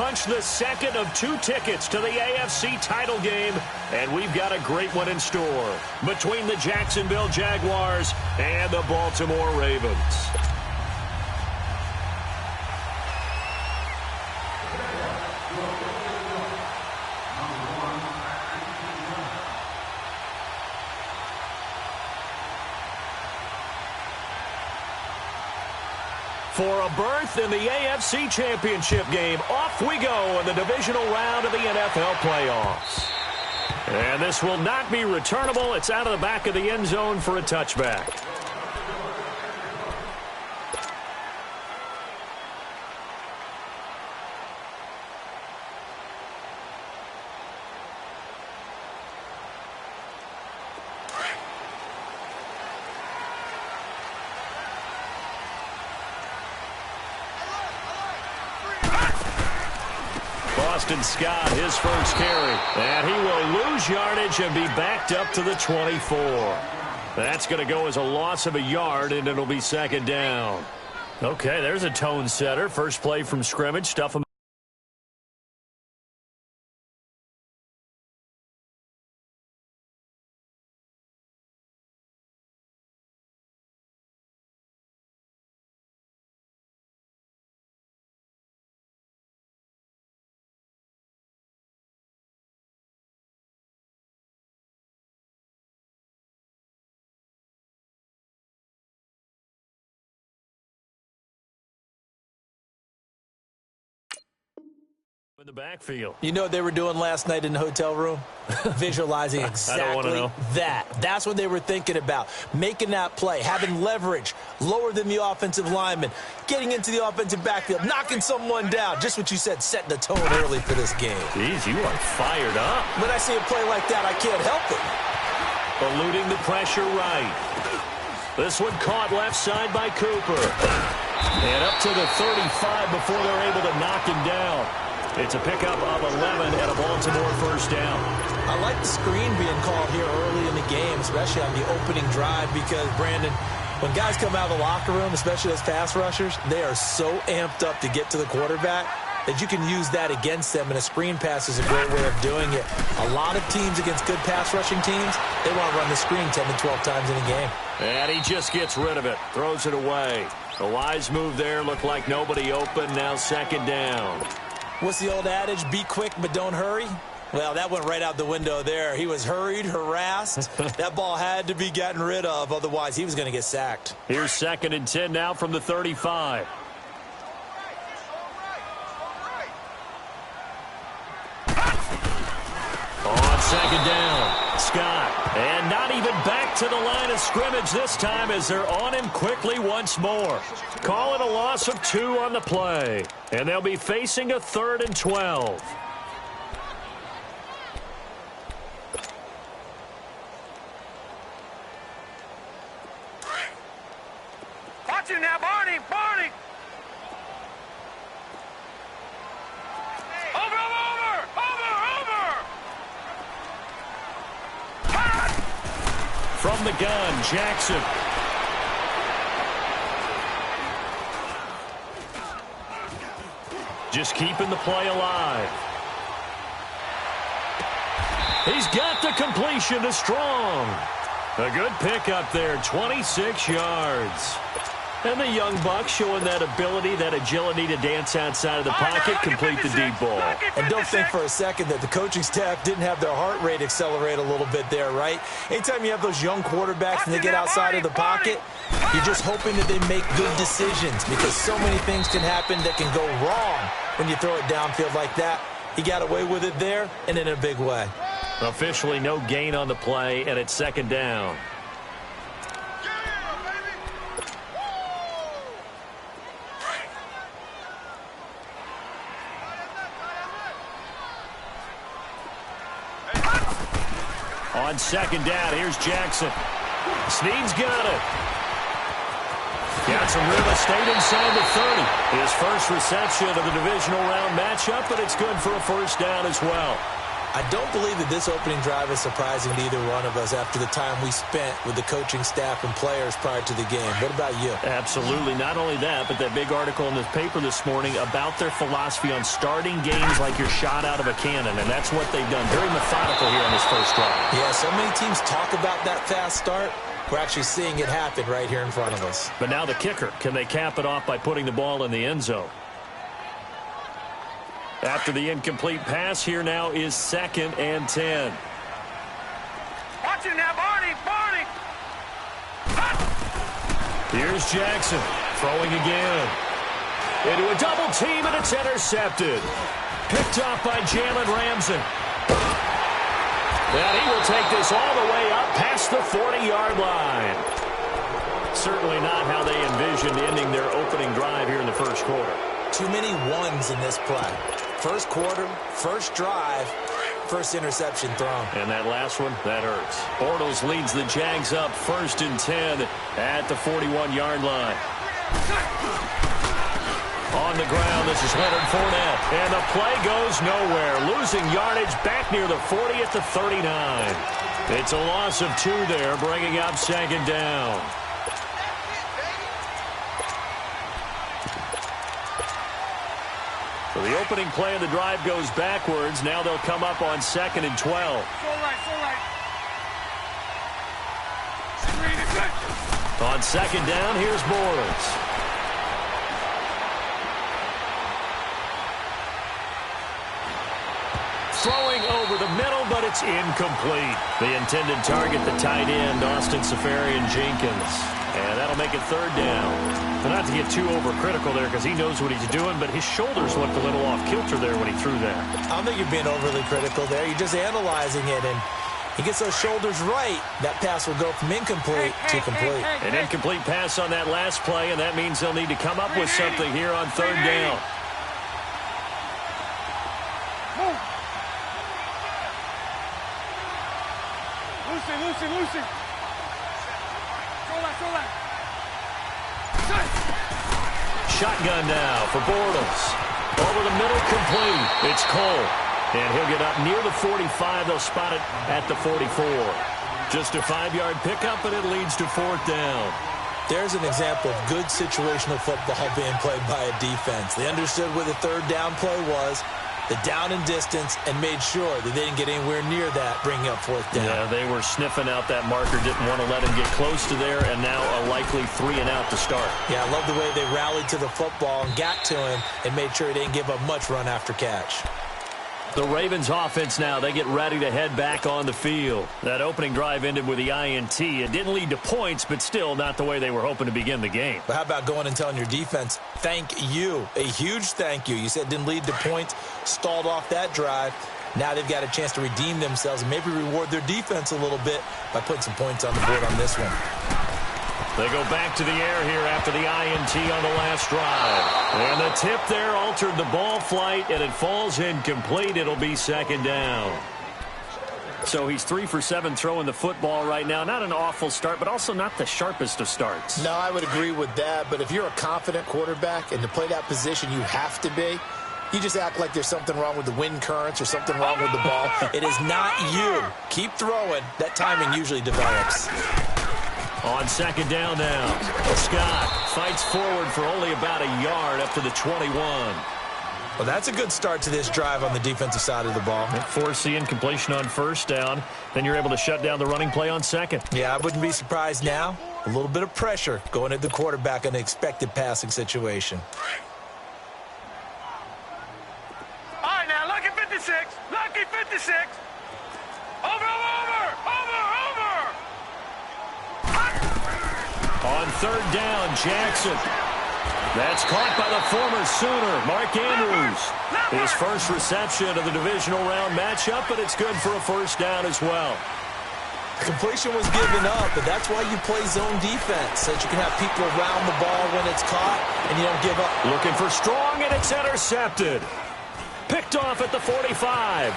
punched the second of 2 tickets to the AFC title game, and we've got a great one in store between the Jacksonville Jaguars and the Baltimore Ravens. For a berth in the AFC Championship game, off we go in the divisional round of the NFL playoffs. And this will not be returnable. It's out of the back of the end zone for a touchback. Boston Scott, his first carry. And he will lose yardage and be backed up to the 24. That's going to go as a loss of a yard, and it'll be second down. Okay, there's a tone setter. First play from scrimmage. Stuff him. In the backfield. You know what they were doing last night in the hotel room? Visualizing exactly that. That's what they were thinking about. Making that play, having leverage, lower than the offensive lineman, getting into the offensive backfield, knocking someone down. Just what you said, setting the tone early for this game. Jeez, you are fired up. When I see a play like that, I can't help it. Eluding the pressure right. This one caught left side by Cooper. And up to the 35 before they're able to knock him down. It's a pickup of 11 and a Baltimore first down. I like the screen being called here early in the game, especially on the opening drive, because, Brandon, when guys come out of the locker room, especially as pass rushers, they are so amped up to get to the quarterback that you can use that against them, and a screen pass is a great way of doing it. A lot of teams against good pass rushing teams, they want to run the screen 10 to 12 times in a game. And he just gets rid of it, throws it away. A wise move there, looked like nobody open, now second down. What's the old adage? Be quick, but don't hurry. Well, that went right out the window there. He was hurried, harassed. That ball had to be gotten rid of. Otherwise, he was going to get sacked. Here's 2nd and 10 now from the 35. On second down, Scott. And not even back to the line of scrimmage this time as they're on him quickly once more. Call it a loss of 2 on the play. And they'll be facing a 3rd and 12. Watch you now, Barney! Barney! Over! From the gun, Jackson. Just keeping the play alive. He's got the completion to Strong. A good pickup there, 26 yards. And the young buck showing that ability, that agility to dance outside of the pocket, complete the deep ball. And don't think for a second that the coaching staff didn't have their heart rate accelerate a little bit there, right? Anytime you have those young quarterbacks and they get outside of the pocket, you're just hoping that they make good decisions, because so many things can happen that can go wrong when you throw it downfield like that. He got away with it there, and in a big way. Officially no gain on the play, and it's second down. On second down, here's Jackson. Snead's got it. Got some real estate inside the 30. His first reception of the divisional round matchup, but it's good for a first down as well. I don't believe that this opening drive is surprising to either one of us after the time we spent with the coaching staff and players prior to the game. What about you? Absolutely. Not only that, but that big article in the paper this morning about their philosophy on starting games like you're shot out of a cannon, and that's what they've done. Very methodical here on this first drive. Yeah, so many teams talk about that fast start. We're actually seeing it happen right here in front of us. But now the kicker. Can they cap it off by putting the ball in the end zone? After the incomplete pass, here now is 2nd and 10. Watch it now, Barney. Barney. Here's Jackson throwing again. Into a double team, and it's intercepted. Picked off by Jalen Ramsey. And he will take this all the way up past the 40-yard line. Certainly not how they envisioned ending their opening drive here in the first quarter. Too many ones in this play. First quarter, first drive, first interception thrown. And that last one, that hurts. Bortles leads the Jags up 1st and 10 at the 41-yard line. On the ground, this is Leonard Fournette. And the play goes nowhere. Losing yardage back near the 40 at the 39. It's a loss of 2 there, bringing up 2nd down. So the opening play of the drive goes backwards. Now they'll come up on 2nd and 12. So right. On 2nd down, here's Bortles. Throwing over the middle, but it's incomplete. The intended target, the tight end, Austin Seferian-Jenkins. And that'll make it 3rd down. But not to get too overcritical there because he knows what he's doing, but his shoulders looked a little off kilter there when he threw that. I don't think you're being overly critical there. You're just analyzing it, and he gets those shoulders right. That pass will go from incomplete to complete. An incomplete pass on that last play, and that means they'll need to come up with something here on 3rd down. Lucy. Shotgun now for Bortles. Over the middle, complete. It's Cole. And he'll get up near the 45. They'll spot it at the 44. Just a 5-yard pickup, and it leads to 4th down. There's an example of good situational football being played by a defense. They understood where the 3rd down play was, the down and distance, and made sure that they didn't get anywhere near that, bringing up 4th down. Yeah, they were sniffing out that marker, didn't want to let him get close to there, and now a likely 3 and out to start. Yeah, I love the way they rallied to the football and got to him and made sure he didn't give up much run after catch. The Ravens offense now, they get ready to head back on the field. That opening drive ended with the INT. It didn't lead to points, but still not the way they were hoping to begin the game. But how about going and telling your defense, thank you, a huge thank you. You said it didn't lead to points, stalled off that drive. Now they've got a chance to redeem themselves and maybe reward their defense a little bit by putting some points on the board on this one. They go back to the air here after the INT on the last drive. And the tip there altered the ball flight, and it falls incomplete. It'll be 2nd down. So he's 3 for 7 throwing the football right now. Not an awful start, but also not the sharpest of starts. No, I would agree with that. But if you're a confident quarterback and to play that position you have to be, you just act like there's something wrong with the wind currents or something wrong with the ball. It is not you. Keep throwing. That timing usually develops. On 2nd down now, Scott fights forward for only about a yard up to the 21. Well, that's a good start to this drive on the defensive side of the ball. Force the incompletion on 1st down. Then you're able to shut down the running play on 2nd. Yeah, I wouldn't be surprised now. A little bit of pressure going at the quarterback in an expected passing situation. All right, now, lucky 56. Lucky 56. Over. On 3rd down, Jackson. That's caught by the former Sooner, Mark Andrews. His first reception of the divisional round matchup, but it's good for a 1st down as well. Completion was given up, but that's why you play zone defense, so that you can have people around the ball when it's caught, and you don't give up. Looking for Strong, and it's intercepted. Picked off at the 45.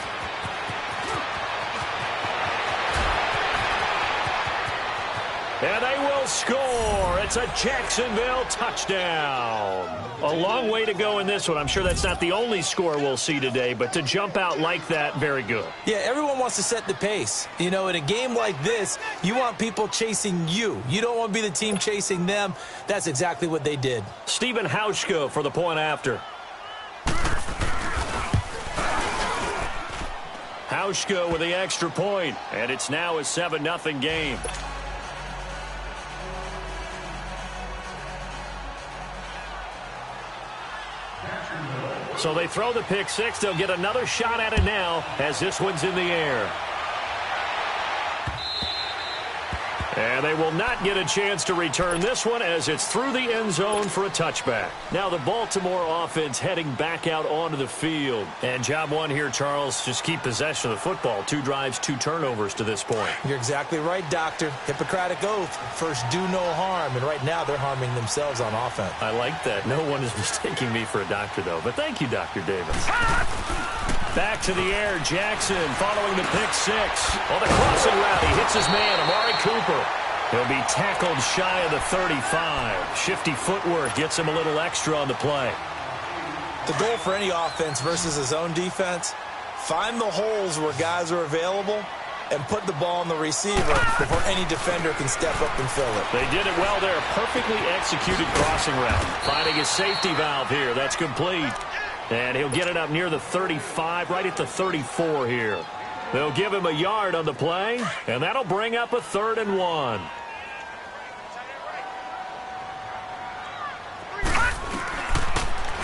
And they will score. It's a Jacksonville touchdown. A long way to go in this one. I'm sure that's not the only score we'll see today, but to jump out like that, very good. Yeah, everyone wants to set the pace. You know, in a game like this, you want people chasing you. You don't want to be the team chasing them. That's exactly what they did. Stephen Hauschka for the point after. Hauschka with the extra point, and it's now a 7-0 game. So they throw the pick six. They'll get another shot at it now as this one's in the air. And they will not get a chance to return this one as it's through the end zone for a touchback. Now the Baltimore offense heading back out onto the field. And job one here, Charles, just keep possession of the football. 2 drives, 2 turnovers to this point. You're exactly right, Doctor. Hippocratic oath. First, do no harm. And right now, they're harming themselves on offense. I like that. No one is mistaking me for a doctor, though. But thank you, Dr. Davis. Back to the air, Jackson following the pick six. On the crossing route, he hits his man, Amari Cooper. He'll be tackled shy of the 35. Shifty footwork gets him a little extra on the play. The goal for any offense versus his own defense, find the holes where guys are available and put the ball on the receiver before any defender can step up and fill it. They did it well there. Perfectly executed crossing route. Finding a safety valve here. That's complete. And he'll get it up near the 35, right at the 34 here. They'll give him a yard on the play, and that'll bring up a 3rd and 1.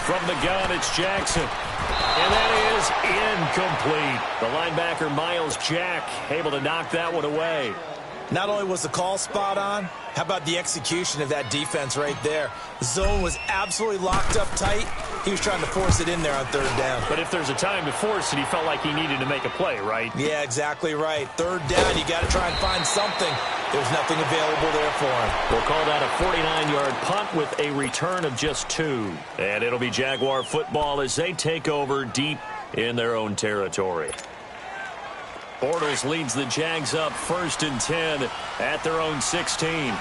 From the gun, it's Jackson. And that is incomplete. The linebacker, Miles Jack, able to knock that one away. Not only was the call spot on, how about the execution of that defense right there? The zone was absolutely locked up tight. He was trying to force it in there on 3rd down. But if there's a time to force it, he felt like he needed to make a play, right? Yeah, exactly right. 3rd down, you got to try and find something. There's nothing available there for him. We'll call that a 49-yard punt with a return of just 2. And it'll be Jaguar football as they take over deep in their own territory. Bortles leads the Jags up 1st and 10 at their own 16.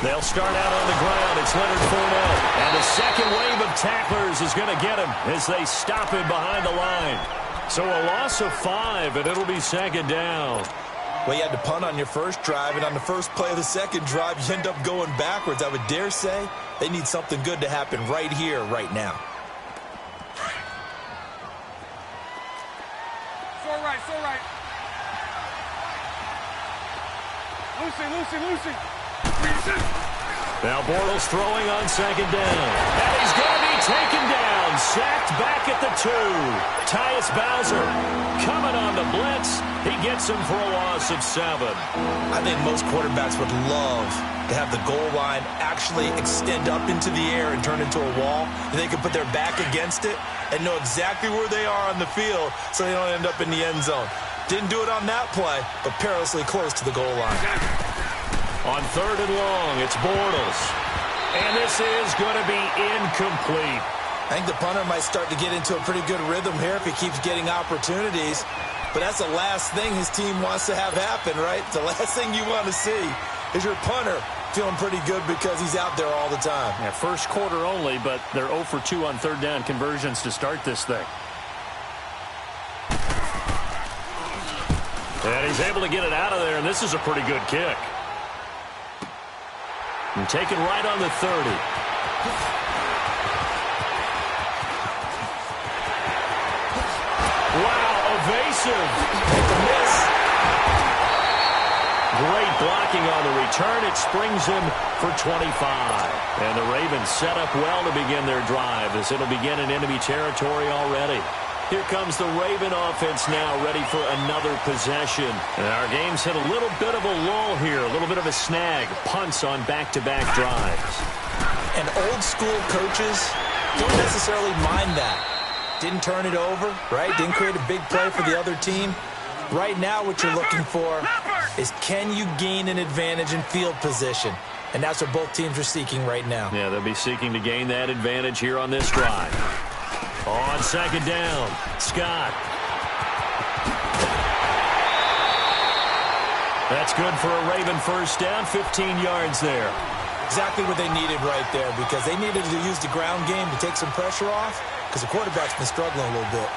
They'll start out on the ground. It's Leonard Fournette. And the second wave of tacklers is going to get him as they stop him behind the line. So a loss of 5, and it'll be 2nd down. Well, you had to punt on your first drive, and on the first play of the second drive, you end up going backwards. I would dare say they need something good to happen right here, right now. So right. Lucy. Now Bortles throwing on 2nd down. And he's going to be taken down. Sacked back at the 2. Tyus Bowser coming on the blitz. He gets him for a loss of 7. I think most quarterbacks would love to have the goal line actually extend up into the air and turn into a wall. And they can put their back against it and know exactly where they are on the field so they don't end up in the end zone. Didn't do it on that play, but perilously close to the goal line. On 3rd and long, it's Bortles. And this is going to be incomplete. I think the punter might start to get into a pretty good rhythm here if he keeps getting opportunities. But that's the last thing his team wants to have happen, right? The last thing you want to see is your punter feeling pretty good because he's out there all the time. Yeah, first quarter only, but they're 0 for 2 on 3rd down conversions to start this thing. And he's able to get it out of there, and this is a pretty good kick. And taken right on the 30. Wow, evasive. Miss. Great blocking on the return. It springs him for 25. And the Ravens set up well to begin their drive as it'll begin in enemy territory already. Here comes the Raven offense now, ready for another possession. And our game's hit a little bit of a lull here, a little bit of a snag. Punts on back-to-back drives. And old-school coaches don't necessarily mind that. Didn't turn it over, right? Didn't create a big play for the other team. Right now what you're looking for is can you gain an advantage in field position? And that's what both teams are seeking right now. Yeah, they'll be seeking to gain that advantage here on this drive. On second down, Scott. That's good for a Raven first down, 15 yards there. Exactly what they needed right there, because they needed to use the ground game to take some pressure off, because the quarterback's been struggling a little bit.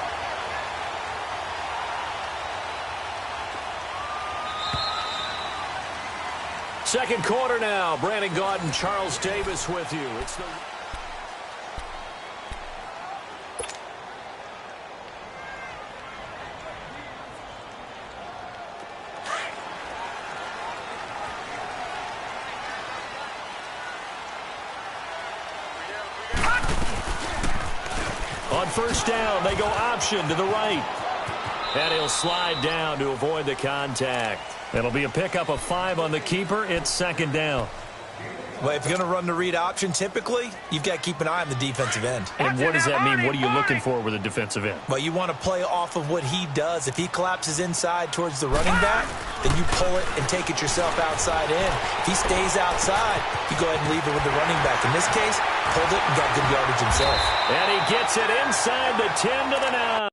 Second quarter now. Brandon Gaudin, Charles Davis with you. It's the... On first down, they go option to the right. And he'll slide down to avoid the contact. It'll be a pickup of 5 on the keeper. It's second down. Well, if you're going to run the read option, typically, you've got to keep an eye on the defensive end. And what does that mean? What are you looking for with a defensive end? Well, you want to play off of what he does. If he collapses inside towards the running back, then you pull it and take it yourself outside in. If he stays outside, you go ahead and leave it with the running back. In this case, pulled it and got good yardage himself. And he gets it inside the 10 to the 9.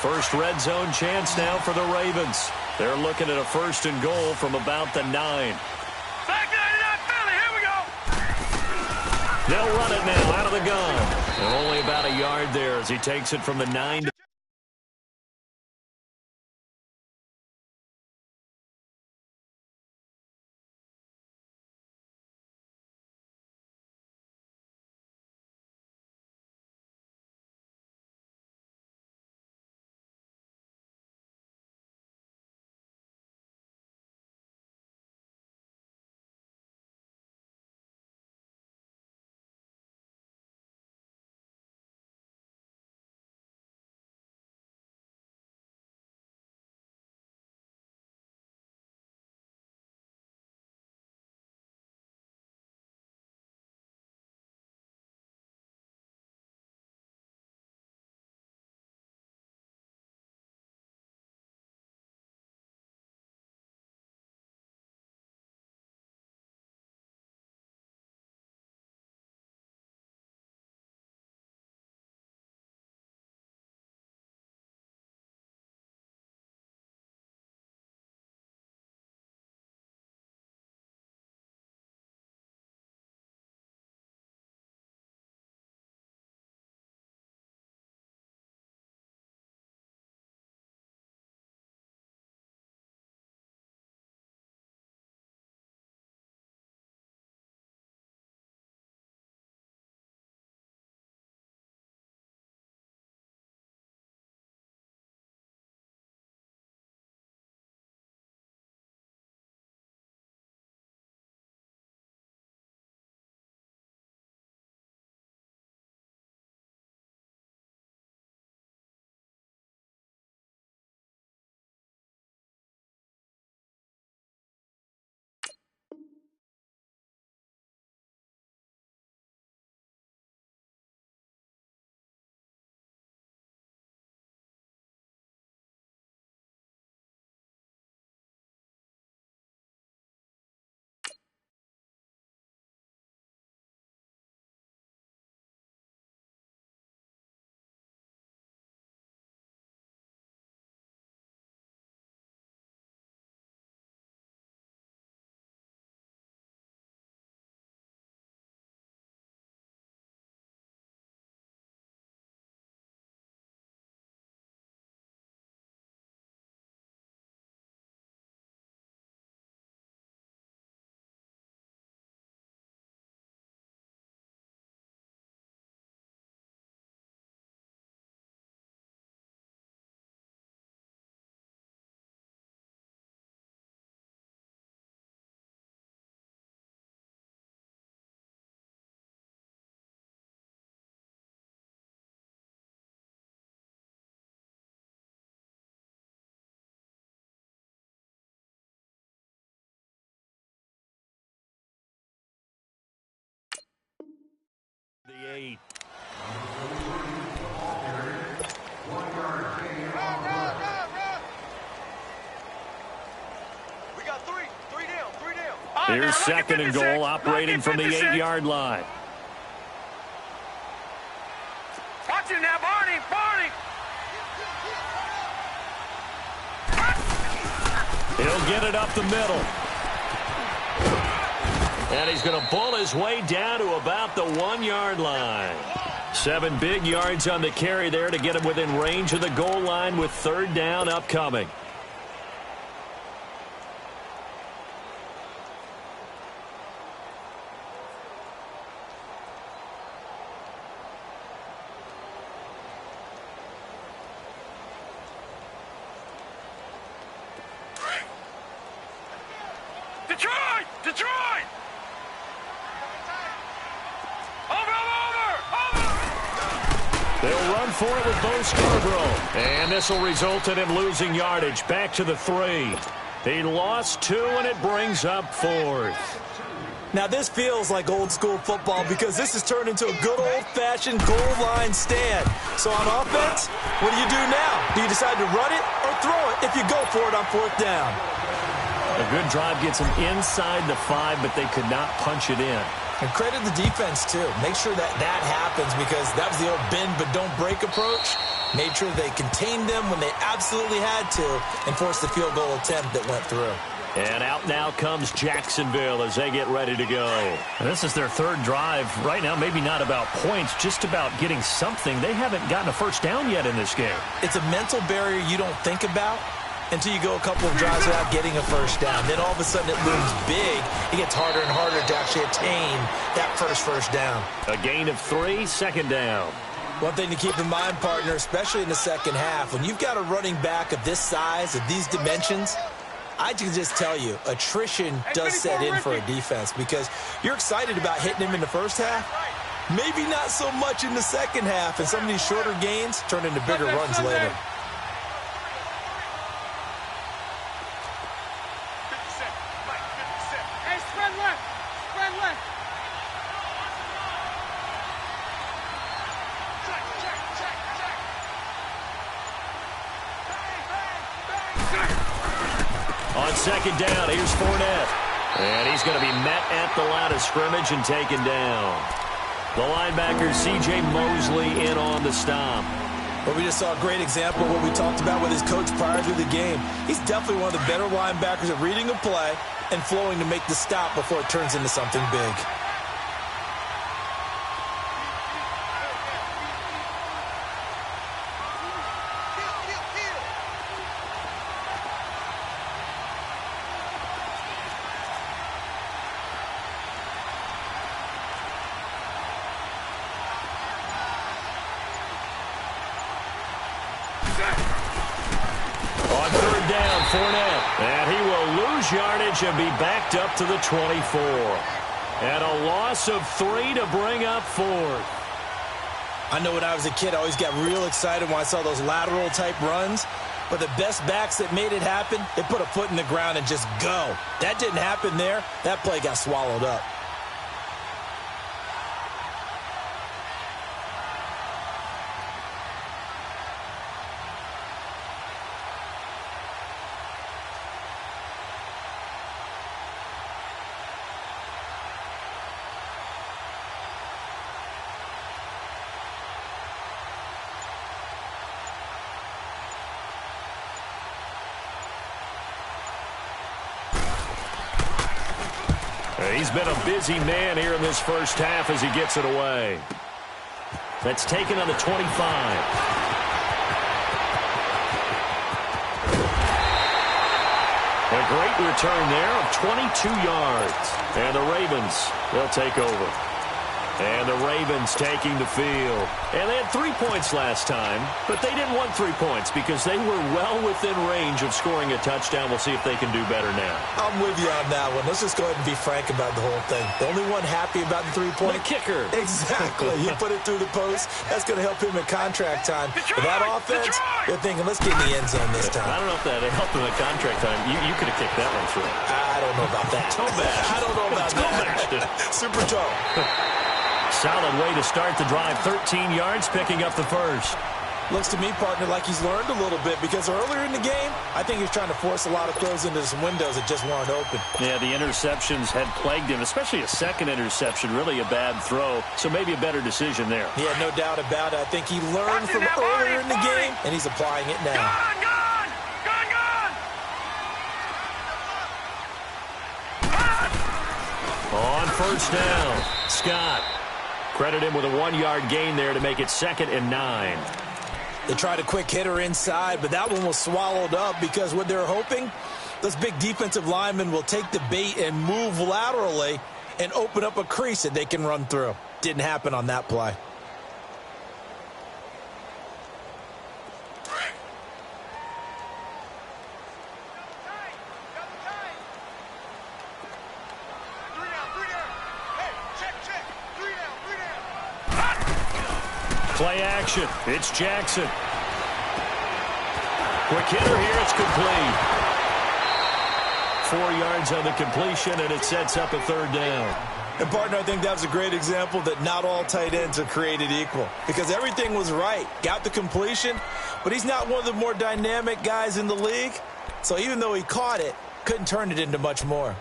First red zone chance now for the Ravens. They're looking at a first and goal from about the 9. Back 99 Philly, here we go. They'll run it now out of the gun. And only about a yard there as he takes it from the 9 to Here's second and goal, operating from the 8-yard line. Watch it now, Barney. He'll get it up the middle. And he's going to bull his way down to about the 1-yard line. 7 big yards on the carry there to get him within range of the goal line with third down upcoming. Detroit! They'll run for it with Bo Scarborough. And this will result in him losing yardage back to the 3. He lost 2, and it brings up 4th. Now, this feels like old-school football because this has turned into a good old-fashioned goal line stand. So on offense, what do you do now? Do you decide to run it or throw it if you go for it on 4th down? A good drive gets them inside the 5, but they could not punch it in. And credit the defense, too. Make sure that happens because that was the old bend but don't break approach. Made sure they contained them when they absolutely had to and forced the field goal attempt that went through. And out now comes Jacksonville as they get ready to go. And this is their 3rd drive. Right now, maybe not about points, just about getting something. They haven't gotten a first down yet in this game. It's a mental barrier you don't think about until you go a couple of drives without getting a first down. Then all of a sudden it looms big. It gets harder and harder to actually attain that first down. A gain of 3, second down. One thing to keep in mind, partner, especially in the second half, when you've got a running back of this size, of these dimensions, I can just tell you, attrition does set in for a defense because you're excited about hitting him in the first half. Maybe not so much in the second half, and some of these shorter gains turn into bigger runs later. On second down, here's Fournette. And he's going to be met at the line of scrimmage and taken down. The linebacker, C.J. Mosley, in on the stop. Well, we just saw a great example of what we talked about with his coach prior to the game. He's definitely one of the better linebackers at reading a play and flowing to make the stop before it turns into something big. On third down, Fournette. And he will lose yardage and be backed up to the 24. And a loss of 3 to bring up 4th. I know when I was a kid, I always got real excited when I saw those lateral-type runs. But the best backs that made it happen, they put a foot in the ground and just go. That didn't happen there. That play got swallowed up. He's been a busy man here in this first half as he gets it away. That's taken on the 25. A great return there of 22 yards. And the Ravens, they'll take over. And the Ravens taking the field. And they had 3 points last time, but they didn't want 3 points because they were well within range of scoring a touchdown. We'll see if they can do better now. I'm with you on that one. Let's just go ahead and be frank about the whole thing. The only one happy about the 3-point. The kicker. Exactly. You put it through the post. That's going to help him in contract time. But that offense, they're thinking, let's get in the end zone this time. I don't know if that helped him in contract time. You could have kicked that one through. I don't know about that. Toe bash. I don't know about that. Super toe. Solid way to start the drive. 13 yards, picking up the first. Looks to me, partner, like he's learned a little bit because earlier in the game, I think he was trying to force a lot of throws into some windows that just weren't open. Yeah, the interceptions had plagued him, especially a second interception, really a bad throw. So maybe a better decision there. Yeah, no doubt about it. I think he learned from earlier in the game, and he's applying it now. Gone! On first down, Scott. Credit him with a 1-yard gain there to make it 2nd and 9. They tried a quick hitter inside, but that one was swallowed up because what they're hoping, those big defensive linemen will take the bait and move laterally and open up a crease that they can run through. Didn't happen on that play. Play action. It's Jackson. Quick hitter here. It's complete. 4 yards on the completion, and it sets up a 3rd down. And, partner, I think that was a great example that not all tight ends are created equal because everything was right. Got the completion, but he's not one of the more dynamic guys in the league. So even though he caught it, couldn't turn it into much more.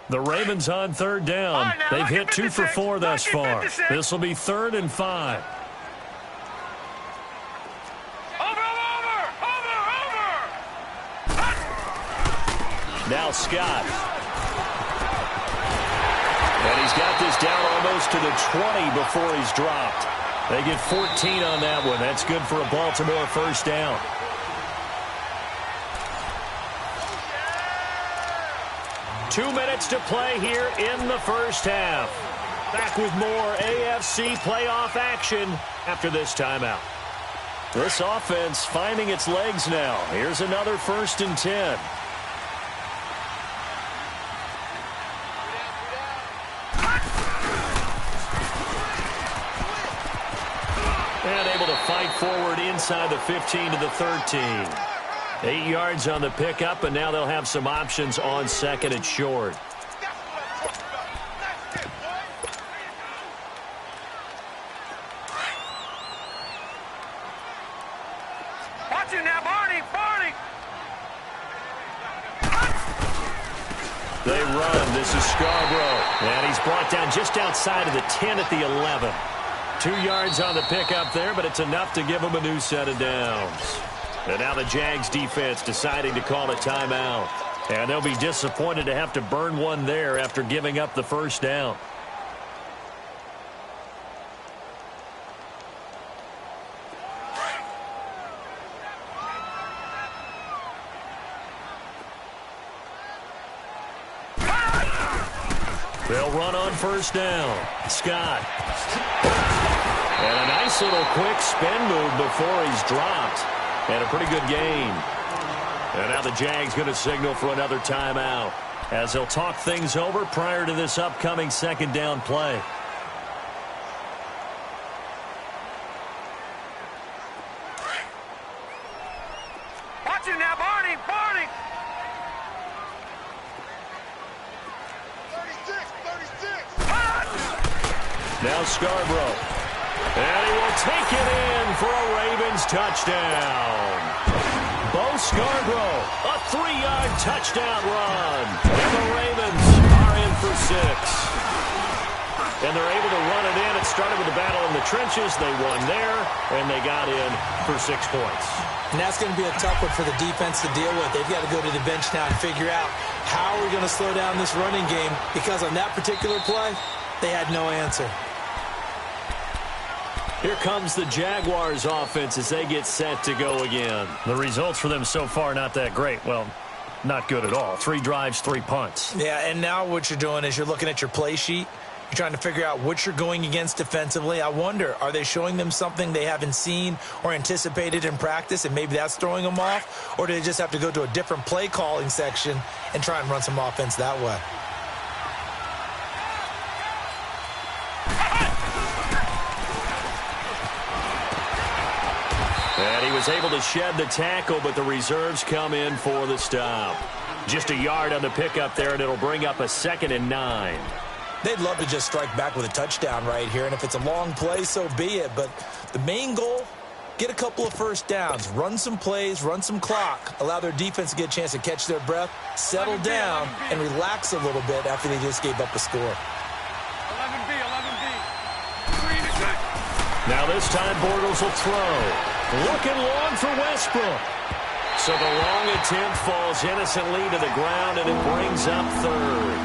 The Ravens on 3rd down. Right, now, They've lucky hit 2 for 4 thus lucky far. 56. This will be 3rd and 5. Over! Now Scott. And he's got this down almost to the 20 before he's dropped. They get 14 on that one. That's good for a Baltimore 1st down. Two minutes to play here in the 1st half. Back with more AFC playoff action after this timeout. This offense finding its legs now. Here's another 1st and 10. And able to fight forward inside the 15 to the 13. 8 yards on the pickup, and now they'll have some options on 2nd and short. Watch it now, Barney! They run. This is Scarborough. And he's brought down just outside of the 10 at the 11. 2 yards on the pickup there, but it's enough to give them a new set of downs. And now the Jags defense deciding to call a timeout. And they'll be disappointed to have to burn one there after giving up the 1st down. They'll run on 1st down. Scott. And a nice little quick spin move before he's dropped. And a pretty good gain. And now the Jags going to signal for another timeout as they'll talk things over prior to this upcoming 2nd down play. Watch it now, Barney! 36! Now Scarborough. And he will take it in for a Ravens touchdown. Bo Scarborough, a 3-yard touchdown run. And the Ravens are in for 6. And they're able to run it in. It started with a battle in the trenches. They won there, and they got in for 6 points. And that's going to be a tough one for the defense to deal with. They've got to go to the bench now and figure out how we're going to slow down this running game because on that particular play, they had no answer. Here comes the Jaguars offense as they get set to go again. The results for them so far not that great. Well, not good at all. 3 drives, 3 punts. Yeah, and now what you're doing is you're looking at your play sheet. You're trying to figure out what you're going against defensively. I wonder, are they showing them something they haven't seen or anticipated in practice, and maybe that's throwing them off? Or do they just have to go to a different play calling section and try and run some offense that way? And he was able to shed the tackle, but the reserves come in for the stop. Just a yard on the pickup there, and it'll bring up a 2nd and 9. They'd love to just strike back with a touchdown right here, and if it's a long play, so be it. But the main goal, get a couple of first downs, run some plays, run some clock, allow their defense to get a chance to catch their breath, settle down, and relax a little bit after they just gave up a score. 11B, 11B. Green is good. Now this time Bortles will throw. Looking long for Westbrook. So the long attempt falls innocently to the ground, and it brings up third.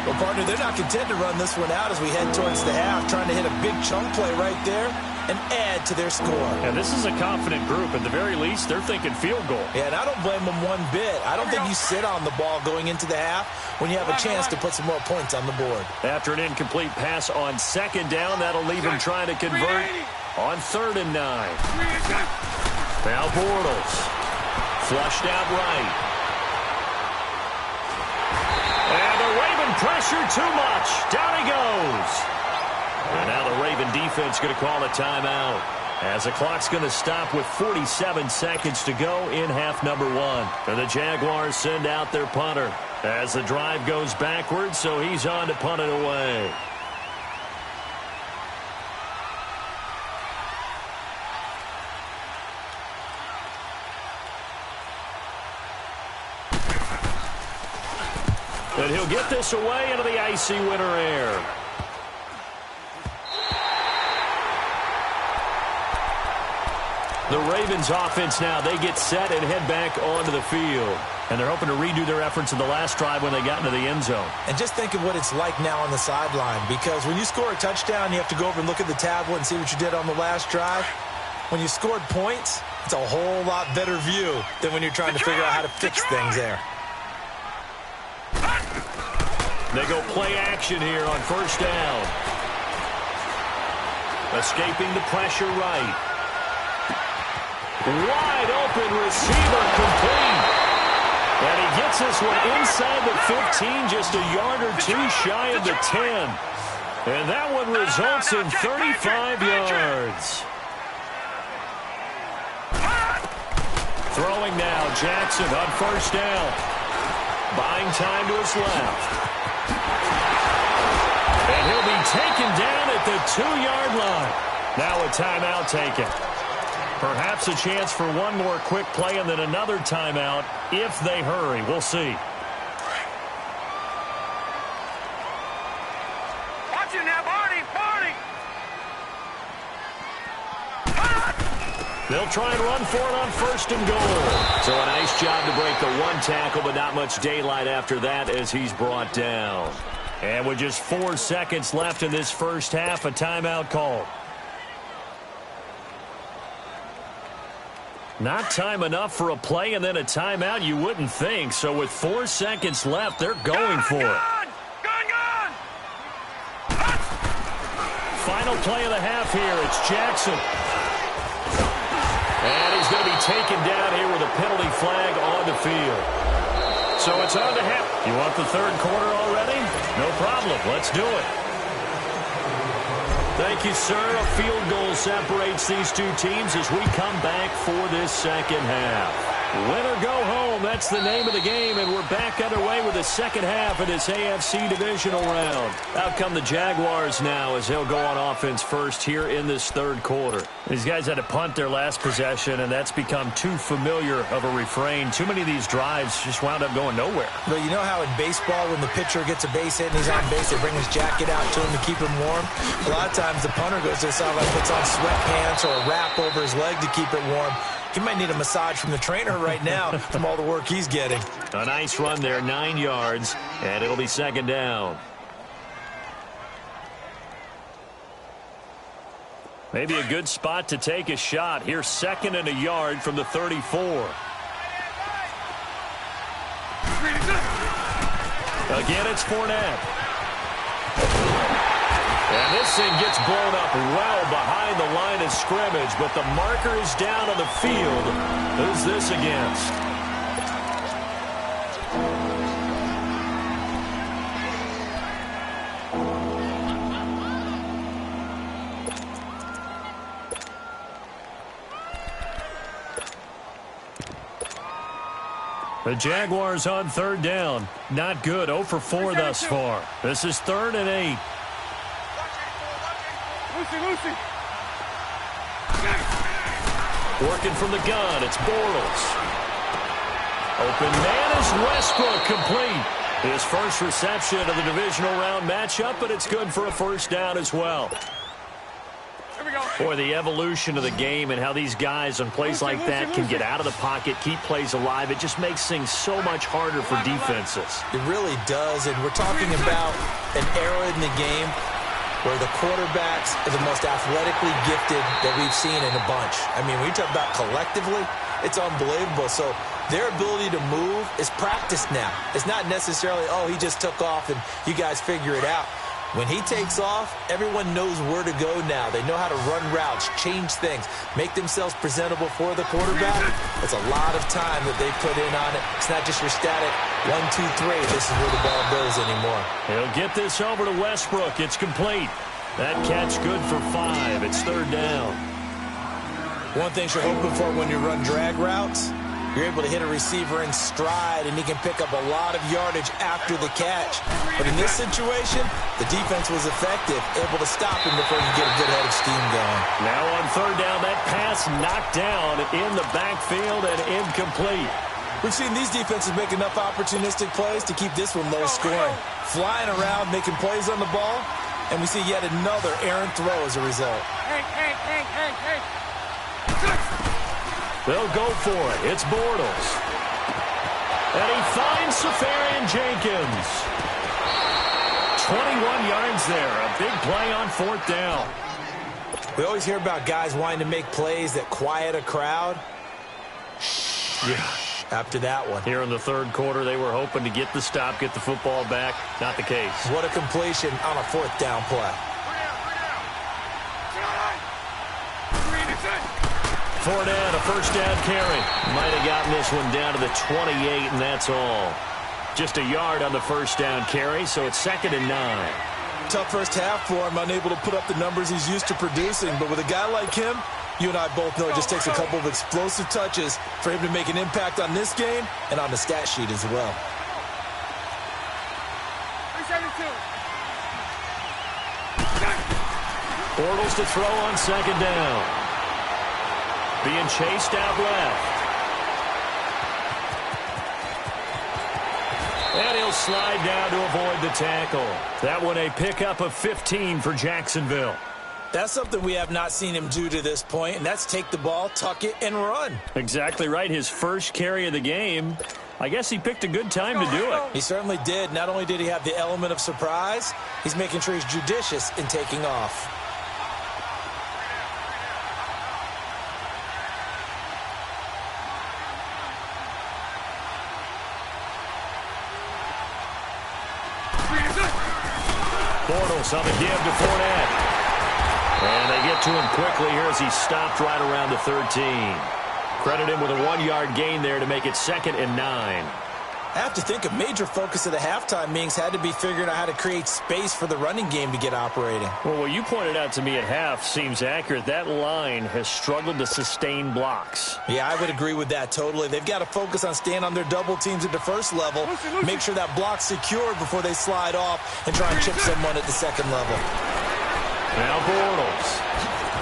Well, partner, they're not content to run this one out as we head towards the half, trying to hit a big chunk play right there and add to their score. Yeah, this is a confident group. At the very least, they're thinking field goal. Yeah, and I don't blame them one bit. I don't think you sit on the ball going into the half when you have a chance to put some more points on the board. After an incomplete pass on second down, that'll leave him trying to convert on 3rd and 9. Now Bortles. Flushed out right. And the Raven pressure too much. Down he goes. And now the Raven defense going to call a timeout, as the clock's going to stop with 47 seconds to go in half number 1. And the Jaguars send out their punter as the drive goes backwards, so he's on to punt it away. And he'll get this away into the icy winter air. The Ravens offense now, they get set and head back onto the field. And they're hoping to redo their efforts in the last drive when they got into the end zone. And just think of what it's like now on the sideline, because when you score a touchdown, you have to go over and look at the tablet and see what you did on the last drive. When you scored points, it's a whole lot better view than when you're trying to figure out how to fix things there. They go play action here on 1st down. Escaping the pressure right. Wide open receiver complete. And he gets this one inside the 15, just a yard or two shy of the 10. And that one results in 35 yards. Throwing now, Jackson on 1st down. Buying time to his left. And he'll be taken down at the 2-yard line. Now a timeout taken. Perhaps a chance for one more quick play and then another timeout if they hurry. We'll see. Watch it now, Barney, Barney. They'll try and run for it on 1st and goal. So a nice job to break the one tackle, but not much daylight after that as he's brought down. And with just 4 seconds left in this first half, a timeout call. Not time enough for a play and then a timeout, you wouldn't think. So with 4 seconds left, they're going for it. Gone! Final play of the half here. It's Jackson. And he's going to be taken down here with a penalty flag on the field. So it's on to half. You want the 3rd quarter already? No problem. Let's do it. Thank you, sir. A field goal separates these two teams as we come back for this second half. Win or go home, that's the name of the game, and we're back underway with the second half of this AFC divisional round. Out come the Jaguars now as they'll go on offense first here in this 3rd quarter. These guys had to punt their last possession, and that's become too familiar of a refrain. Too many of these drives just wound up going nowhere. But you know how in baseball, when the pitcher gets a base hit and he's on base, they bring his jacket out to him to keep him warm? A lot of times the punter goes to the sideline, puts on sweatpants or a wrap over his leg to keep it warm. He might need a massage from the trainer right now from all the work he's getting. A nice run there, 9 yards, and it'll be 2nd down. Maybe a good spot to take a shot. Here's 2nd and a yard from the 34. Again, it's Fournette. And this thing gets blown up well behind the line of scrimmage, but the marker is down on the field. Who's this against? The Jaguars on third down. Not good. 0 for 4 thus far. This is 3rd and 8. Lucy. Working from the gun, it's Bortles. Open man is Westbrook, complete. His first reception of the divisional round matchup, but it's good for a first down as well. Here we go. Boy, the evolution of the game and how these guys on plays like that can get out of the pocket, keep plays alive, it just makes things so much harder for defenses. It really does, and we're talking about an era in the game where the quarterbacks are the most athletically gifted that we've seen in a bunch. I mean, when you talk about collectively, it's unbelievable. So their ability to move is practiced now. It's not necessarily, oh, he just took off and you guys figure it out. When he takes off, everyone knows where to go now. They know how to run routes, change things, make themselves presentable for the quarterback. It's a lot of time that they put in on it. It's not just your static 1, 2, 3. This is where the ball goes anymore. He'll get this over to Westbrook. It's complete. That catch good for 5. It's 3rd down. One thing you're hoping for when you run drag routes, you're able to hit a receiver in stride, and he can pick up a lot of yardage after the catch. But in this situation, the defense was effective, able to stop him before you get a good head of steam going. Now on 3rd down, that pass knocked down in the backfield and incomplete. We've seen these defenses make enough opportunistic plays to keep this one low scoring. Flying around, making plays on the ball, and we see yet another errant throw as a result. Hey. They'll go for it. It's Bortles. And he finds Safarian Jenkins. 21 yards there. A big play on 4th down. We always hear about guys wanting to make plays that quiet a crowd. Yeah. After that one. Here in the 3rd quarter, they were hoping to get the stop, get the football back. Not the case. What a completion on a 4th down play. Fournette, a first down carry. Might have gotten this one down to the 28, and that's all. Just a yard on the first down carry, so it's 2nd and 9. Tough first half for him, unable to put up the numbers he's used to producing. But with a guy like him, you and I both know it just takes a couple of explosive touches for him to make an impact on this game and on the stat sheet as well. 372. Bortles to throw on 2nd down. Being chased out left. And he'll slide down to avoid the tackle. That one a pickup of 15 for Jacksonville. That's something we have not seen him do to this point, and that's take the ball, tuck it, and run. Exactly right. His first carry of the game. I guess he picked a good time to do it. He certainly did. Not only did he have the element of surprise, he's making sure he's judicious in taking off. Bortles on the give to Fournette. And they get to him quickly here as he stopped right around the 13. Credit him with a 1-yard gain there to make it 2nd and 9. I have to think a major focus of the halftime meetings had to be figuring out how to create space for the running game to get operating. Well, what you pointed out to me at half seems accurate. That line has struggled to sustain blocks. Yeah, I would agree with that totally. They've got to focus on staying on their double teams at the first level, make sure that block's secured before they slide off and try and chip someone at the second level. Now Bortles.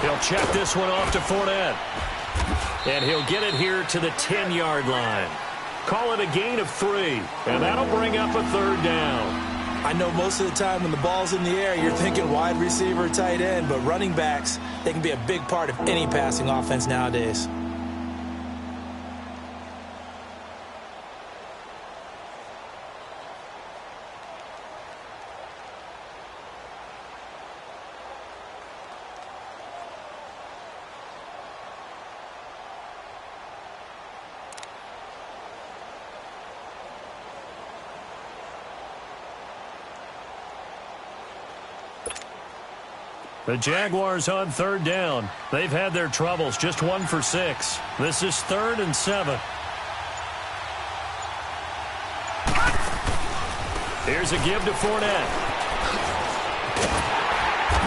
He'll check this one off to Fournette. And he'll get it here to the 10-yard line. Call it a gain of 3, and that'll bring up a 3rd down. I know most of the time when the ball's in the air, you're thinking wide receiver, tight end, but running backs, they can be a big part of any passing offense nowadays. The Jaguars on 3rd down. They've had their troubles, just 1 for 6. This is 3rd and 7. Here's a give to Fournette.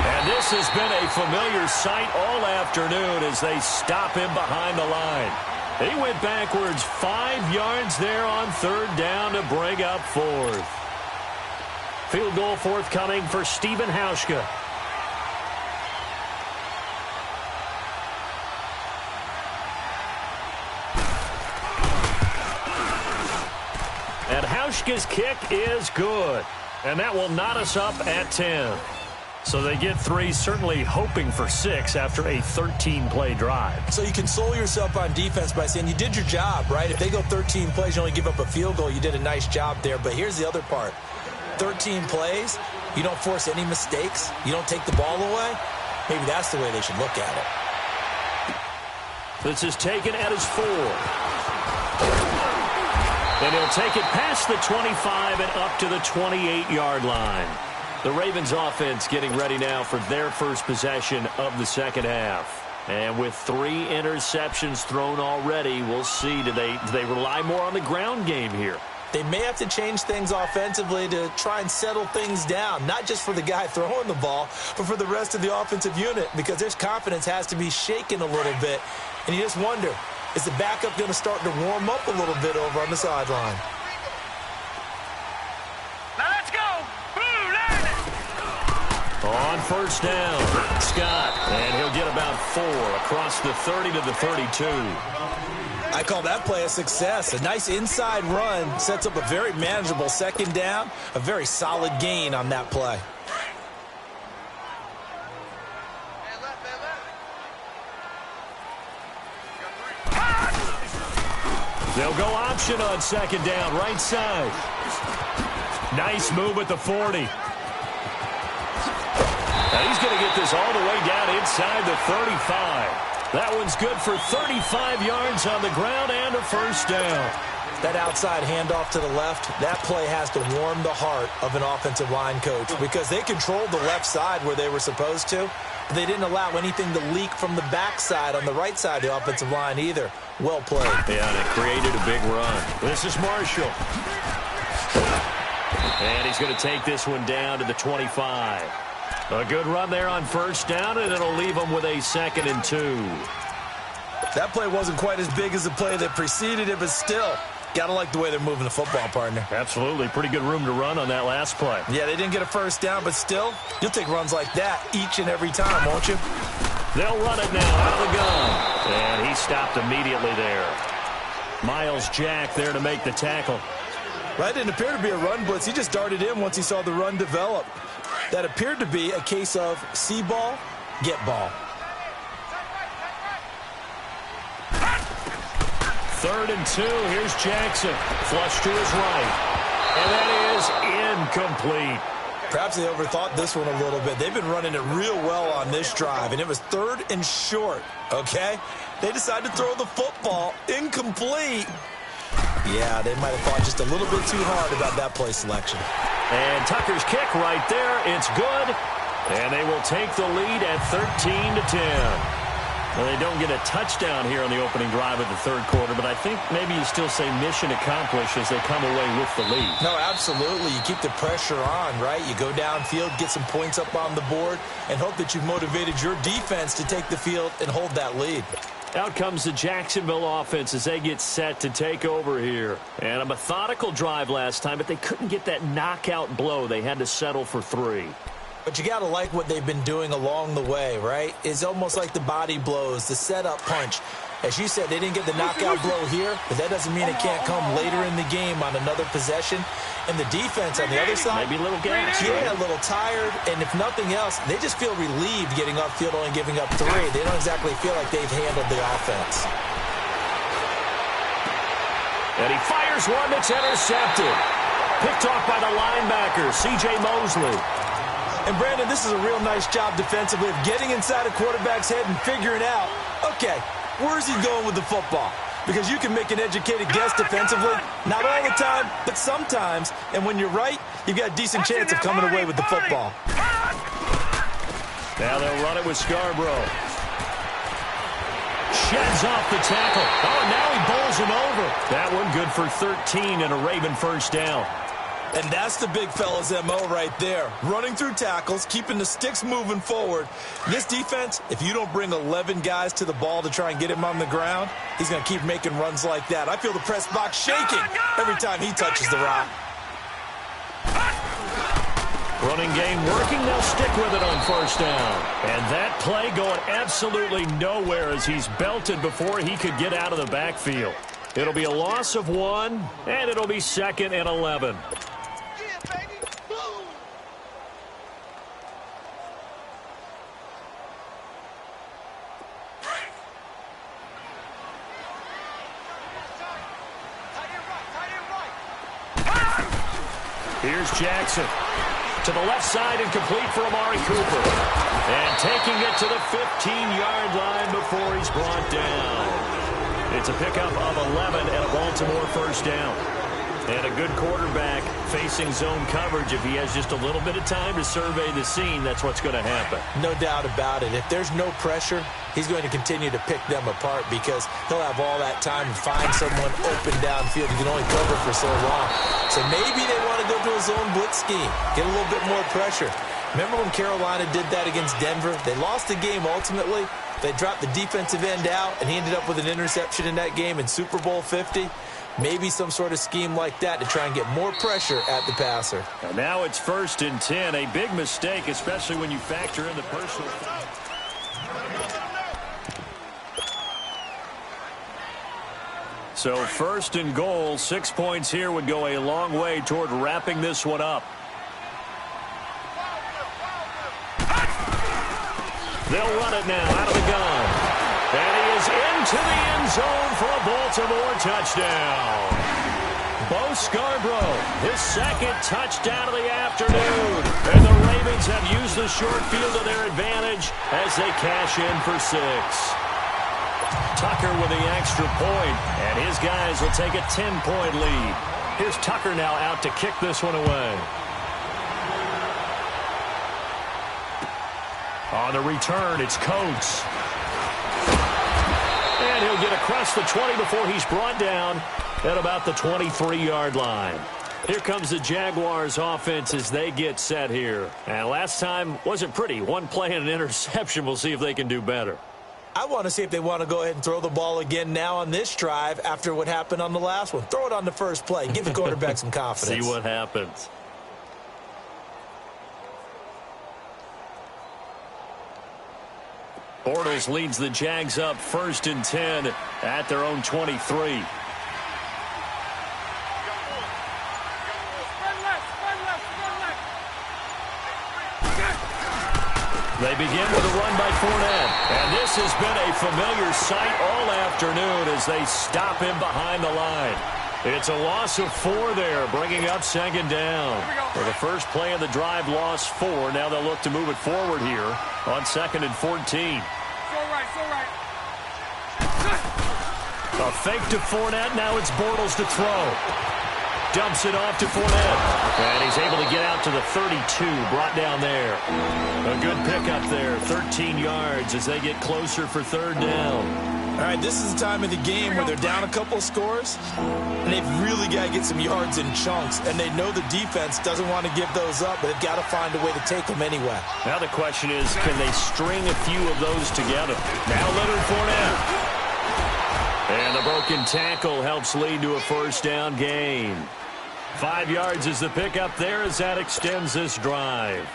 And this has been a familiar sight all afternoon as they stop him behind the line. He went backwards 5 yards there on third down to bring up fourth. Field goal forthcoming for Stephen Hauschka. And Hauschka's kick is good. And that will knot us up at 10. So they get 3, certainly hoping for 6 after a 13-play drive. So you console yourself on defense by saying you did your job, right? If they go 13 plays, you only give up a field goal, you did a nice job there. But here's the other part. 13 plays, you don't force any mistakes, you don't take the ball away. Maybe that's the way they should look at it. This is taken at his 4. And he'll take it past the 25 and up to the 28-yard line. The Ravens offense getting ready now for their first possession of the second half. And with 3 interceptions thrown already, we'll see. Do they rely more on the ground game here? They may have to change things offensively to try and settle things down, not just for the guy throwing the ball, but for the rest of the offensive unit, because their confidence has to be shaken a little bit. And you just wonder, is the backup going to start to warm up a little bit over on the sideline? Now let's go. Blue, learn it. On first down, Scott, and he'll get about 4 across the 30 to the 32. I call that play a success. A nice inside run sets up a very manageable second down, a very solid gain on that play. They'll go option on second down, right side. Nice move at the 40. Now he's going to get this all the way down inside the 35. That one's good for 35 yards on the ground and a first down. That outside handoff to the left, that play has to warm the heart of an offensive line coach because they controlled the left side where they were supposed to, but they didn't allow anything to leak from the backside on the right side of the offensive line either. Well played. Yeah, and it created a big run. This is Marshall. And he's going to take this one down to the 25. A good run there on first down, and it'll leave them with a 2nd and 2. That play wasn't quite as big as the play that preceded it, but still, got to like the way they're moving the football, partner. Absolutely. Pretty good room to run on that last play. Yeah, they didn't get a first down, but still, you'll take runs like that each and every time, won't you? They'll run it now out of the gun. And he stopped immediately there. Miles Jack there to make the tackle. Right, didn't appear to be a run blitz. He just darted in once he saw the run develop. That appeared to be a case of see ball, get ball. 3rd and 2. Here's Jackson. Flush to his right. And that is incomplete. Perhaps they overthought this one a little bit. They've been running it real well on this drive, and it was 3rd and short, okay? They decided to throw the football incomplete. Yeah, they might have thought just a little bit too hard about that play selection. And Tucker's kick right there. It's good. And they will take the lead at 13 to 10. Well, they don't get a touchdown here on the opening drive of the third quarter, but I think maybe you still say mission accomplished as they come away with the lead. No, absolutely. You keep the pressure on, right? You go downfield, get some points up on the board, and hope that you've motivated your defense to take the field and hold that lead. Out comes the Jacksonville offense as they get set to take over here. And a methodical drive last time, but they couldn't get that knockout blow. They had to settle for 3. But you got to like what they've been doing along the way, right? It's almost like the body blows, the setup punch. As you said, they didn't get the knockout blow here, but that doesn't mean it can't come later in the game on another possession. And the defense on the other side, maybe a little gas. Yeah, a little tired. And if nothing else, they just feel relieved getting upfield, only giving up 3. They don't exactly feel like they've handled the offense. And he fires one that's intercepted. Picked off by the linebacker, C.J. Mosley. And, Brandon, this is a real nice job defensively of getting inside a quarterback's head and figuring out, okay, where's he going with the football? Because you can make an educated guess defensively. Not all the time, but sometimes. And when you're right, you've got a decent chance of coming away with the football. Now they'll run it with Scarborough. Sheds off the tackle. Oh, and now he bowls him over. That one good for 13 and a Raven first down. And that's the big fella's MO right there. Running through tackles, keeping the sticks moving forward. This defense, if you don't bring 11 guys to the ball to try and get him on the ground, he's going to keep making runs like that. I feel the press box shaking every time he touches the rock. Running game working, they'll stick with it on first down. And that play going absolutely nowhere as he's belted before he could get out of the backfield. It'll be a loss of 1, and it'll be 2nd and 11. Here's Jackson. To the left side and complete for Amari Cooper. And taking it to the 15-yard line before he's brought down. It's a pickup of 11 and a Baltimore first down. And a good quarterback facing zone coverage. If he has just a little bit of time to survey the scene, that's what's going to happen. No doubt about it. If there's no pressure, he's going to continue to pick them apart because he'll have all that time to find someone open downfield. He can only cover for so long. So maybe they want to go to a zone blitz scheme, get a little bit more pressure. Remember when Carolina did that against Denver? They lost the game ultimately. They dropped the defensive end out, and he ended up with an interception in that game in Super Bowl 50. Maybe some sort of scheme like that to try and get more pressure at the passer. And now it's 1st and 10. A big mistake, especially when you factor in the personal. So 1st and goal, 6 points here would go a long way toward wrapping this one up. They'll run it now out of the gun. And he is into the end zone for a Baltimore touchdown. Bo Scarborough, his 2nd touchdown of the afternoon. And the Ravens have used the short field to their advantage as they cash in for 6. Tucker with the extra point, and his guys will take a 10-point lead. Here's Tucker now out to kick this one away. On the return, it's Coates. And he'll get across the 20 before he's brought down at about the 23-yard line. Here comes the Jaguars offense as they get set here. And last time wasn't pretty. One play and an interception. We'll see if they can do better. I want to see if they want to go ahead and throw the ball again now on this drive after what happened on the last one. Throw it on the first play. Give the quarterback some confidence. See what happens. Bortles leads the Jags up 1st and 10 at their own 23. They begin with a run by Fournette. And this has been a familiar sight all afternoon as they stop him behind the line. It's a loss of 4 there, bringing up 2nd down. For the first play of the drive, lost 4. Now they'll look to move it forward here on 2nd and 14. A fake to Fournette. Now it's Bortles to throw. Dumps it off to Fournette. And he's able to get out to the 32, brought down there. A good pickup there, 13 yards as they get closer for 3rd down. All right, this is the time of the game where they're down a couple of scores, and they've really got to get some yards in chunks, and they know the defense doesn't want to give those up, but they've got to find a way to take them anyway. Now the question is, can they string a few of those together? Now Leonard Fournette. And the broken tackle helps lead to a 1st down gain. 5 yards is the pickup there as that extends this drive.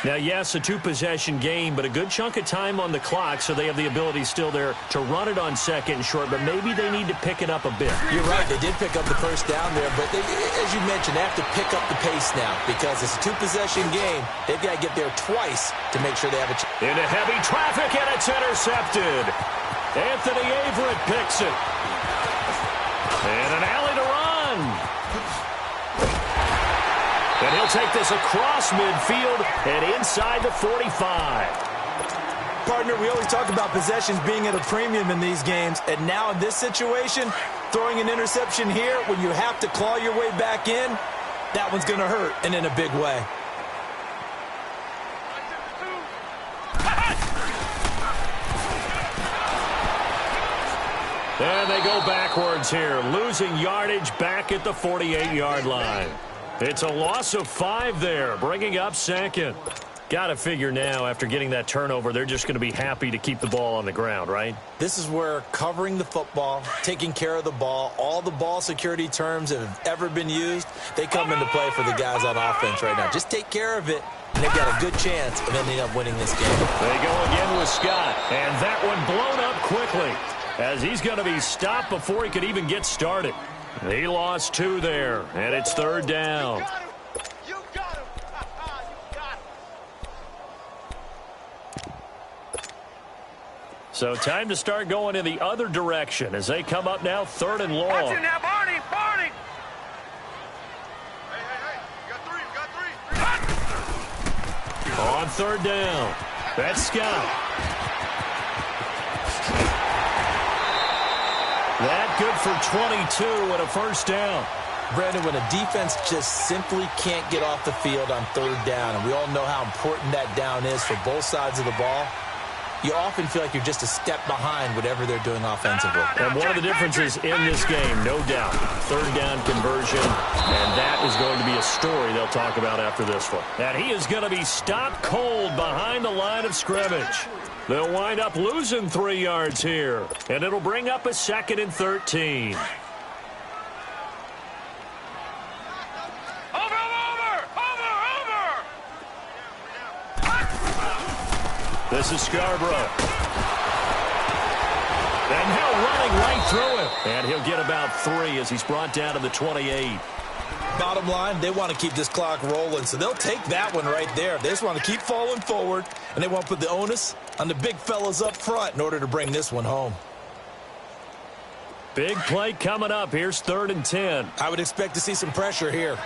Now, yes, a 2-possession game, but a good chunk of time on the clock, so they have the ability still there to run it on 2nd and short, but maybe they need to pick it up a bit. You're right. They did pick up the 1st down there, but they, as you mentioned, they have to pick up the pace now because it's a 2-possession game. They've got to get there twice to make sure they have a chance. Into heavy traffic, and it's intercepted. Anthony Averett picks it. And an alley to run. And he'll take this across midfield and inside the 45. Partner, we always talk about possessions being at a premium in these games, and now in this situation, throwing an interception here when you have to claw your way back in, that one's going to hurt, and in a big way. And they go backwards here, losing yardage back at the 48-yard line. It's a loss of 5 there, bringing up second. Got to figure now, after getting that turnover, they're just going to be happy to keep the ball on the ground, right? This is where covering the football, taking care of the ball, all the ball security terms that have ever been used, they come into play for the guys on offense right now. Just take care of it, and they've got a good chance of ending up winning this game. They go again with Scott, and that one blown up quickly, as he's going to be stopped before he could even get started. He lost 2 there, and it's 3rd down. You got him. So time to start going in the other direction as they come up now 3rd and long. Watch it now, Barney. Barney. Hey. You got 3. On 3rd down, that's Scott. That good for 22 and a 1st down. Brandon, when a defense just simply can't get off the field on 3rd down, and we all know how important that down is for both sides of the ball, you often feel like you're just a step behind whatever they're doing offensively. And one of the differences in this game, no doubt, 3rd down conversion, and that is going to be a story they'll talk about after this one. And he is going to be stopped cold behind the line of scrimmage. They'll wind up losing 3 yards here, and it'll bring up a 2nd and 13. This is Scarborough. And now running right through him. And he'll get about 3 as he's brought down to the 28. Bottom line, they want to keep this clock rolling, so they'll take that one right there. They just want to keep falling forward, and they want to put the onus on the big fellas up front in order to bring this one home. Big play coming up. Here's 3rd and 10. I would expect to see some pressure here.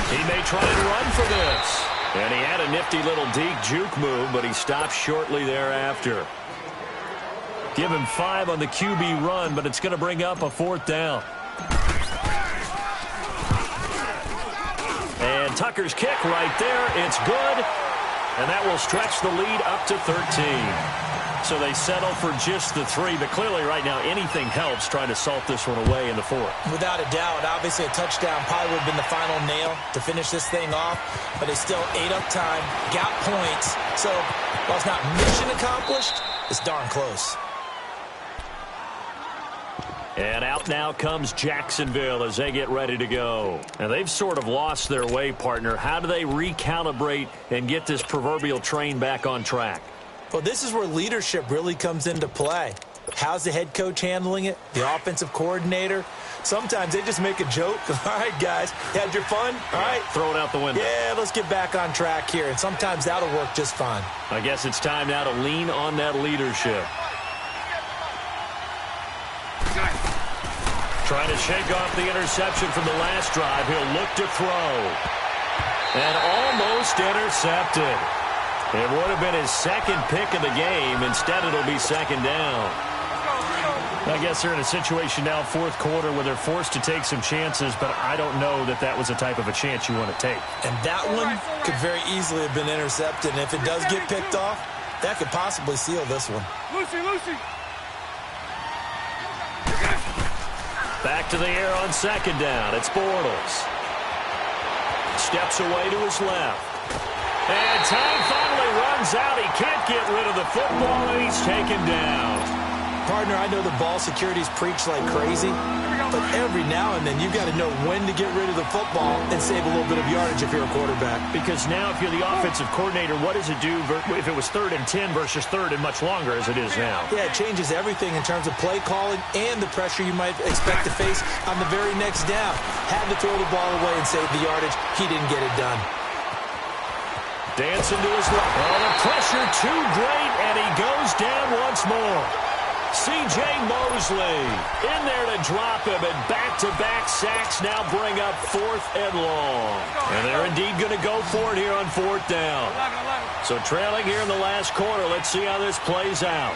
He may try and run for this. And he had a nifty little deep juke move, but he stopped shortly thereafter. Give him 5 on the QB run, but it's going to bring up a 4th down. And Tucker's kick right there. It's good. And that will stretch the lead up to 13. So they settle for just the 3, but clearly right now anything helps trying to salt this one away in the 4th. Without a doubt, obviously a touchdown probably would have been the final nail to finish this thing off, but they still ate up time, got points. So while it's not mission accomplished, it's darn close. And out now comes Jacksonville as they get ready to go. And they've sort of lost their way, partner. How do they recalibrate and get this proverbial train back on track? Well, this is where leadership really comes into play. How's the head coach handling it? The offensive coordinator? Sometimes they just make a joke. All right, guys, had your fun? All right. Throw it out the window. Yeah, let's get back on track here. And sometimes that'll work just fine. I guess it's time now to lean on that leadership. Trying to shake off the interception from the last drive. He'll look to throw. And almost intercepted. It would have been his 2nd pick of the game. Instead, it'll be 2nd down. I guess they're in a situation now, 4th quarter, where they're forced to take some chances, but I don't know that that was the type of a chance you want to take. And that one could very easily have been intercepted. And if it does get picked off, that could possibly seal this one. Lucy. Back to the air on 2nd down. It's Bortles. Steps away to his left. And time finally runs out. He can't get rid of the football, and he's taken down. Partner, I know the ball security's preached like crazy, but every now and then you got to know when to get rid of the football and save a little bit of yardage if you're a quarterback. Because now if you're the offensive coordinator, what does it do if it was 3rd and 10 versus 3rd and much longer as it is now? Yeah, it changes everything in terms of play calling and the pressure you might expect to face on the very next down. Had to throw the ball away and save the yardage. He didn't get it done. Dancing to his left. Oh, the pressure too great, and he goes down once more. C.J. Mosley in there to drop him, and back-to-back sacks now bring up 4th and long. And they're indeed going to go for it here on 4th down. So trailing here in the last quarter. Let's see how this plays out.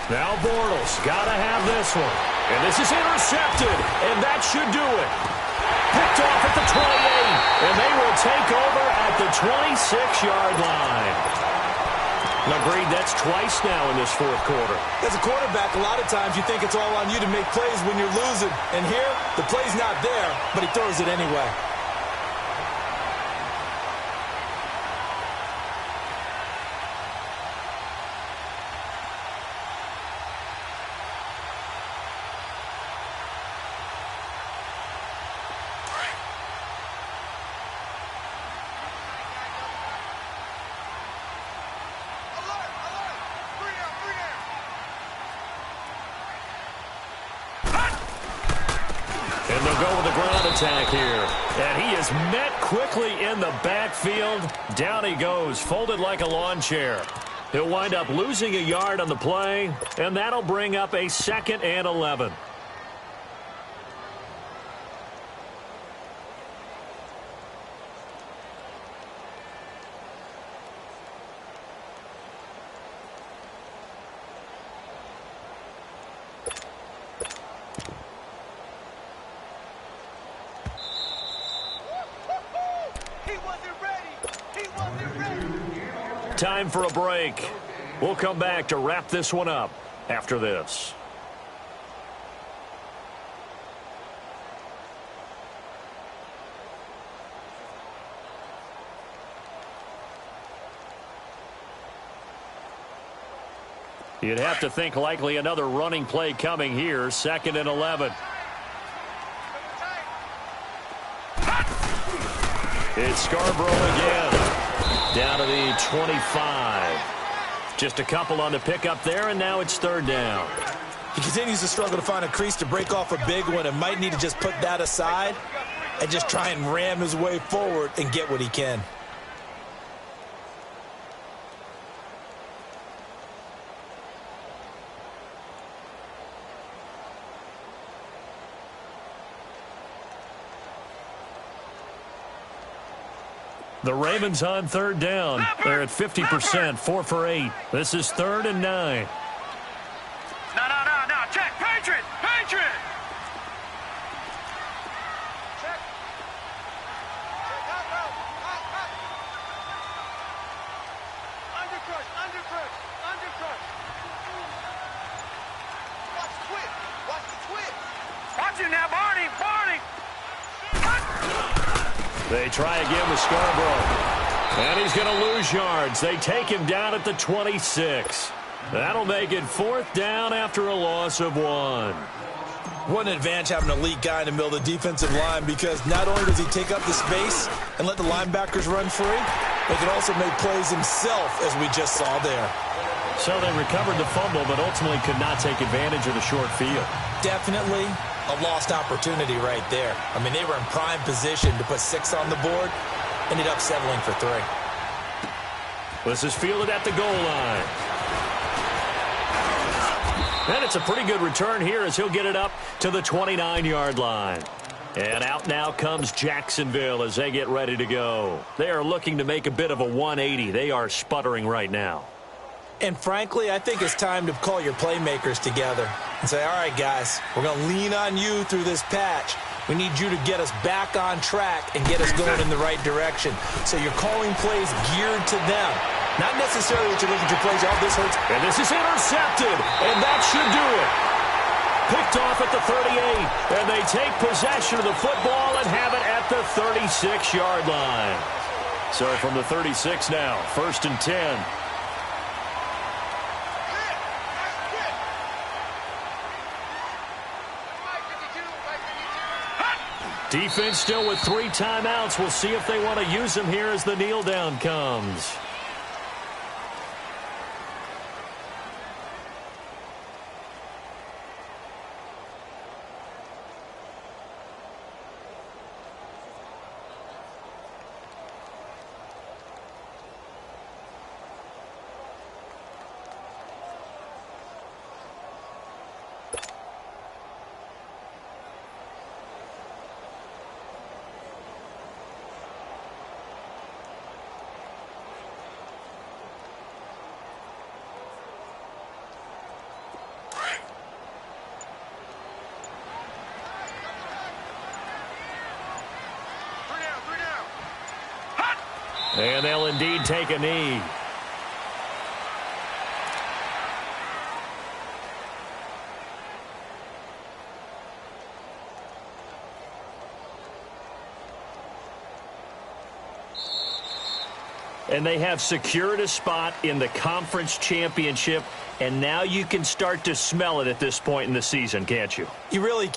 Now Bortles got to have this one. And this is intercepted, and that should do it. Picked off at the 28, and they will take over at the 26-yard line. Agreed, that's twice now in this fourth quarter. As a quarterback, a lot of times you think it's all on you to make plays when you're losing. And here, the play's not there, but he throws it anyway. And they'll go with the ground attack here. And he is met quickly in the backfield. Down he goes, folded like a lawn chair. He'll wind up losing a yard on the play, and that'll bring up a 2nd and 11. Time for a break. We'll come back to wrap this one up after this. You'd have to think likely another running play coming here. 2nd and 11. It's Scarborough again. Down to the 25. Just a couple on the pickup there, and now it's 3rd down. He continues to struggle to find a crease to break off a big one and might need to just put that aside and just try and ram his way forward and get what he can. The Ravens on 3rd down. They're at 50%, 4 for 8. This is 3rd and 9. No. Check. Patriot. Check. Undercrush. Watch the twist. Watch it now, Barney. They try again with Scarborough. And he's going to lose yards. They take him down at the 26. That'll make it 4th down after a loss of 1. What an advantage having an elite guy in the middle of the defensive line, because not only does he take up the space and let the linebackers run free, he can also make plays himself, as we just saw there. So they recovered the fumble, but ultimately could not take advantage of the short field. Definitely a lost opportunity right there. I mean, they were in prime position to put 6 on the board, ended up settling for 3. This is fielded at the goal line. And it's a pretty good return here as he'll get it up to the 29-yard line. And out now comes Jacksonville as they get ready to go. They are looking to make a bit of a 180. They are sputtering right now. And frankly, I think it's time to call your playmakers together and say, all right, guys, we're going to lean on you through this patch. We need you to get us back on track and get us going in the right direction. So you're calling plays geared to them. Not necessarily that you're looking to plays, oh, this hurts. And this is intercepted, and that should do it. Picked off at the 38, and they take possession of the football and have it at the 36-yard line. So from the 36 now, 1st and 10. Defense still with 3 timeouts. We'll see if they want to use them here as the kneel down comes. And they'll indeed take a knee. And they have secured a spot in the conference championship, and now you can start to smell it at this point in the season, can't you? You really